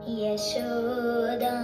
யசோதா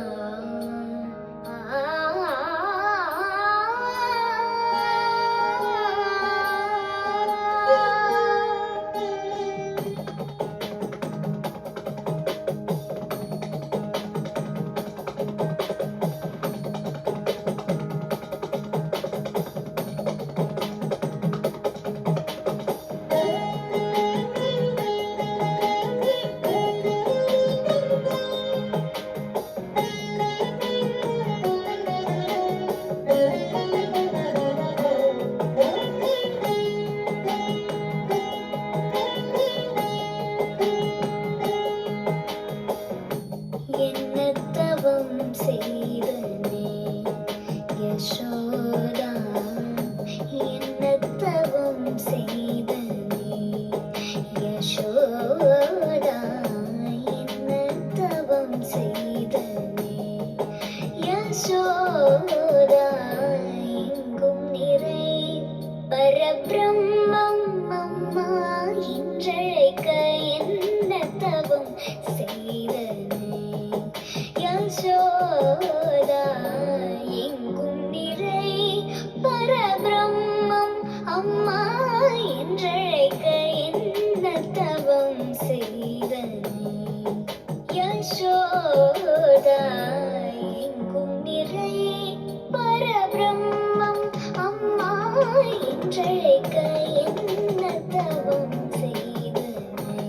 என்ன தவம் செய்தனே யசோதா, என்ன தவம் செய்தனே யசோதா, என்ன தவம் செய்தனே யசோதா, எங்கும் நிறை பரபிரம்மம் அம்மா என்றழைக்க என்ன தவம் செய்தனே யசோதா, எங்கும் நிறை பரபிரம்மம் அம்மா என்றழைக்க என்ன தவம் செய்தனே யசோதா, எங்கும் நிறை பரபிரம்மம் அம்மா என்றழைக்க என்ன தவம் செய்தனே.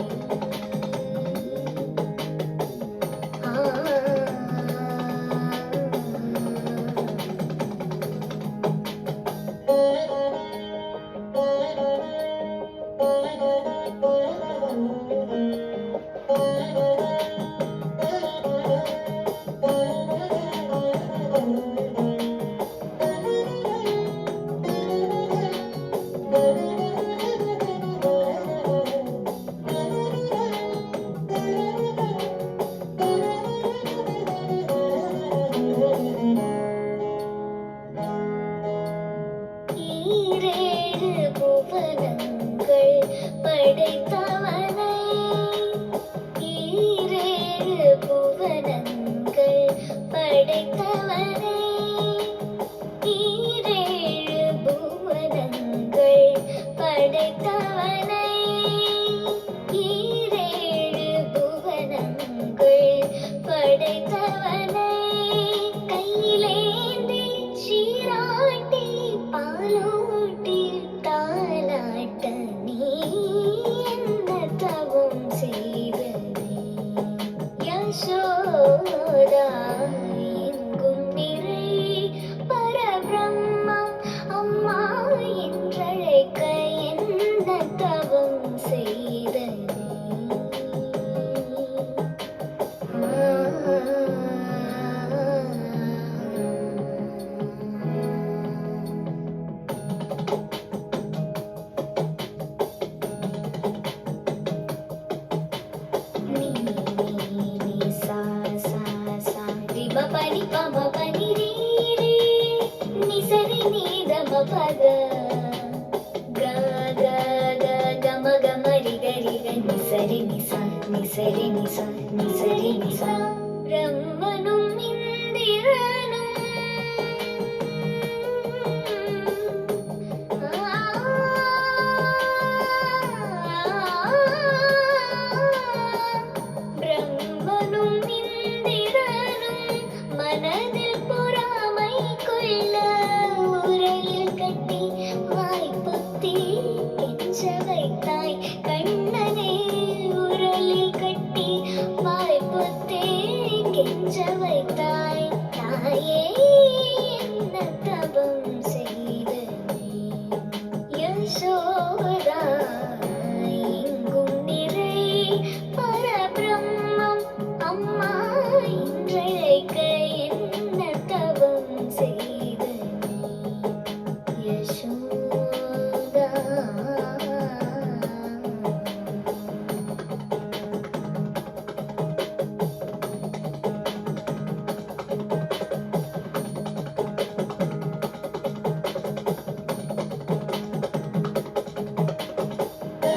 ஈரேழு புவனங்கள் படைத்தவனை, ஈரேழு புவனங்கள் படைத்தவனை, ஈரேழு புவனங்கள் படைத்தவனை, ஈரேழு புவனங்கள் படைத்தவனை, கையிலேந்தி சீராட்டி பாலூட்டி தாலாட்ட நீ என்ன தவம் செய்தனே யசோதா, எங்கும் நிறை பரபிரம்மம் அம்மா என்றழைக்க என்ன தவம் செய்தனே. பனி பம பனி ரீ ரீ நி சரி நீ தம பத க க க கம கம ரி க ரி க நி சரி நி ச நி சரி நி ச நி சரி நி ச. பிரம்மனும் இந்திரனும்